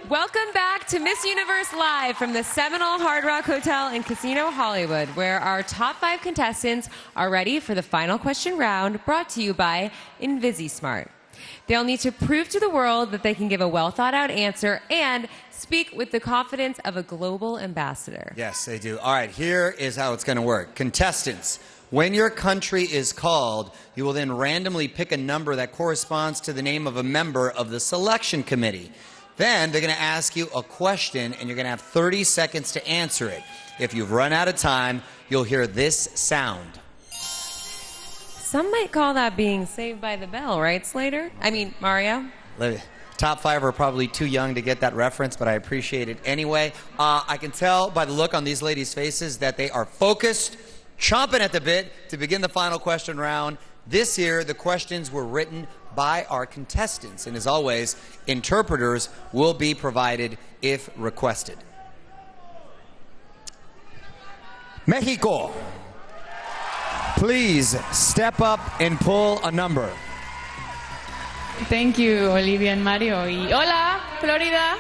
Welcome back to Miss Universe Live from the Seminole Hard Rock Hotel and Casino Hollywood, where our top 5 contestants are ready for the final question round, brought to you by InvisiSmart. They'll need to prove to the world that they can give a well-thought-out answer and speak with the confidence of a global ambassador. Yes, they do. All right, here is how it's going to work. Contestants, when your country is called, you will then randomly pick a number that corresponds to the name of a member of the selection committee. Then they're going to ask you a question, and you're going to have 30 seconds to answer it. If you've run out of time, you'll hear this sound. Some might call that being saved by the bell, right, Slater? I mean, Mario? Top 5 are probably too young to get that reference, but I appreciate it anyway. I can tell by the look on these ladies' faces that they are focused, chomping at the bit to begin the final question round. This year, the questions were written by our contestants, and as always, interpreters will be provided if requested. Mexico, please step up and pull a number. Thank you, Olivia and Mario. Y hola, Florida.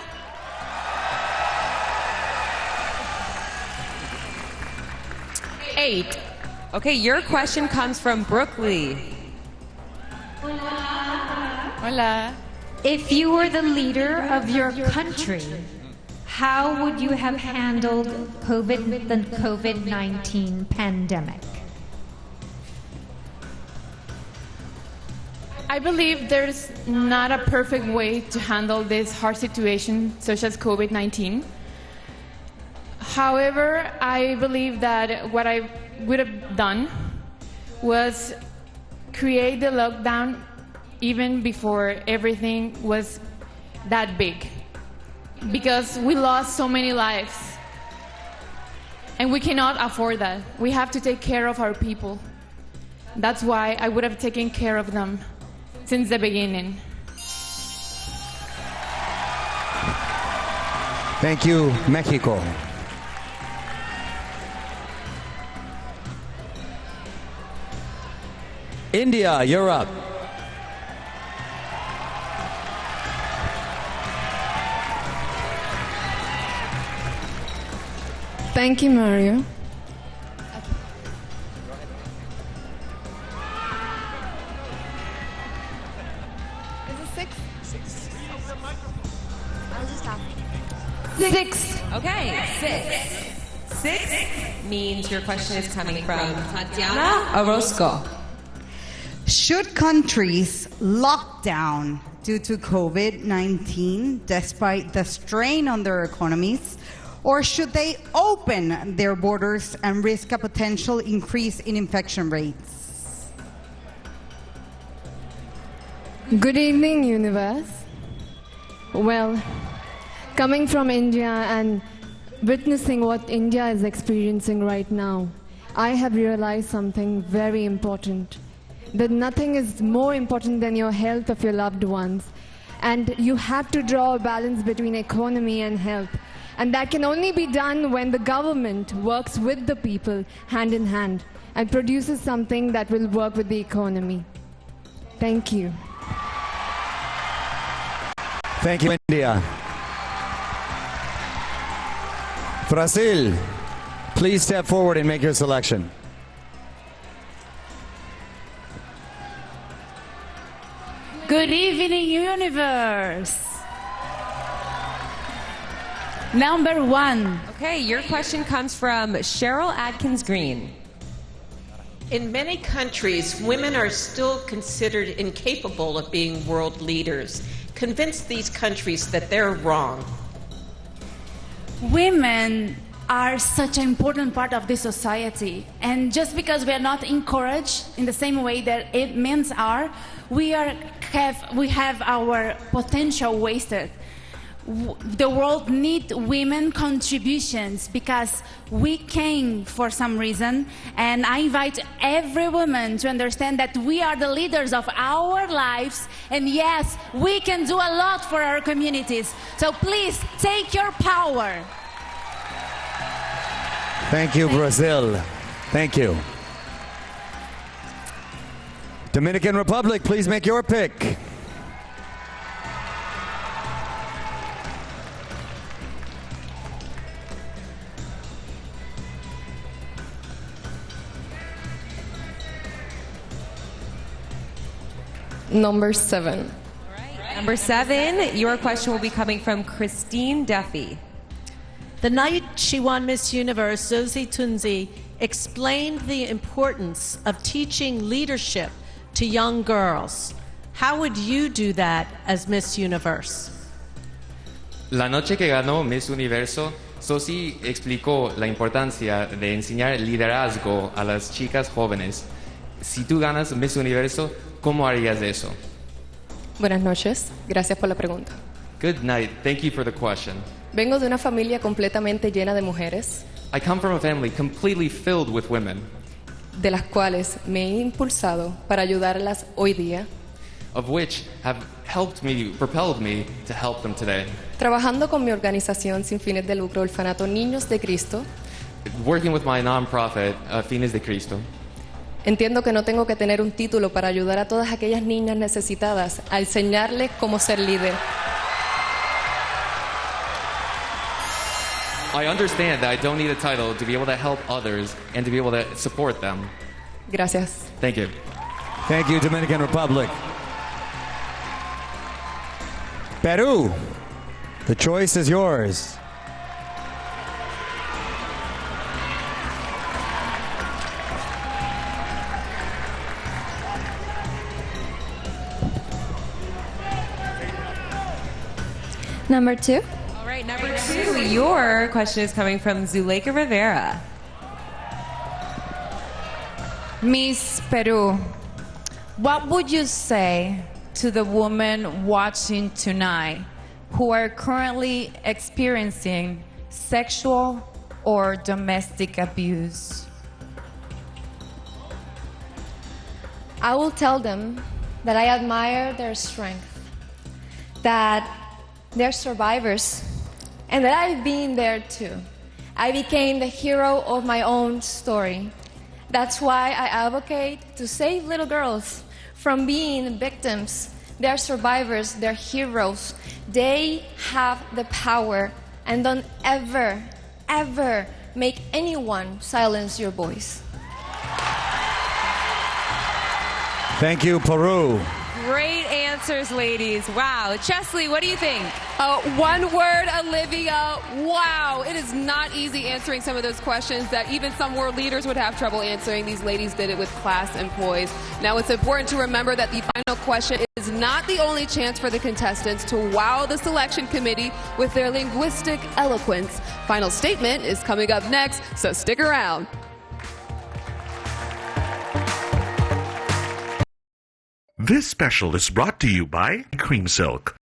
Eight. Okay, your question comes from Brooke Lee. Hola. If you were the leader of your country, how would you have handled the COVID-19 pandemic? I believe there's not a perfect way to handle this hard situation, such as COVID-19. However, I believe that what I would have done was create the lockdown even before everything was that big, because we lost so many lives and we cannot afford that. We have to take care of our people. That's why I would have taken care of them since the beginning. Thank you, Mexico. India, you're up. Thank you, Mario. Is it 6? 6. I'll just stop. 6. Okay, 6. 6 means your question is coming from Tatiana Orozco. Should countries lock down due to COVID-19 despite the strain on their economies, or should they open their borders and risk a potential increase in infection rates? Good evening, universe. Well, coming from India and witnessing what India is experiencing right now, I have realized something very important. That nothing is more important than your health of your loved ones. And you have to draw a balance between economy and health. And that can only be done when the government works with the people hand in hand and produces something that will work with the economy. Thank you. Thank you, India. Brazil, please step forward and make your selection. Good evening, universe. Number 1. Okay, your question comes from Cheryl Adkins Green. In many countries, women are still considered incapable of being world leaders. Convince these countries that they're wrong. Women are such an important part of this society, and just because we are not encouraged in the same way that men are, we have our potential wasted. The world needs women contributions because we came for some reason, and I invite every woman to understand that we are the leaders of our lives, and yes, we can do a lot for our communities. So please take your power. Thank you, Brazil. Thank you. Dominican Republic, please make your pick. Number 7. Number 7, your question will be coming from Christine Duffy. The night she won Miss Universe, Zosie Tunzi explained the importance of teaching leadership to young girls. How would you do that as Miss Universe? La noche que ganó Miss Universo, Zosie explicó la importancia de enseñar liderazgo a las chicas jóvenes. Si tú ganas Miss Universo, ¿cómo harías eso? Buenas noches, gracias por la pregunta. Good night. Thank you for the question. Vengo de una familia completamente llena de mujeres, I come from a family completely filled with women, de las cuales me he impulsado para ayudarlas hoy día, of which have propelled me to help them today. trabajando con mi organización sin fines de lucro, Orfanato Niños de Cristo. Working with my nonprofit, Fines de Cristo, Entiendo que no tengo que tener un título para ayudar a todas aquellas niñas necesitadas a enseñarles cómo ser líder. I understand that I don't need a title to be able to help others and to be able to support them. Gracias. Thank you. Thank you, Dominican Republic. Peru, the choice is yours. Number 2. All right, number 2, your question is coming from Zuleika Rivera. Miss Peru, what would you say to the women watching tonight who are currently experiencing sexual or domestic abuse? I will tell them that I admire their strength, that they're survivors, and that I've been there too. I became the hero of my own story. That's why I advocate to save little girls from being victims. They're survivors, they're heroes. They have the power, and don't ever, ever make anyone silence your voice. Thank you, Peru. Great answers, ladies. Wow. Chesley, what do you think? One word, Olivia. Wow. It is not easy answering some of those questions that even some world leaders would have trouble answering. These ladies did it with class and poise. Now, it's important to remember that the final question is not the only chance for the contestants to wow the selection committee with their linguistic eloquence. Final statement is coming up next, so stick around. This special is brought to you by Cream Silk.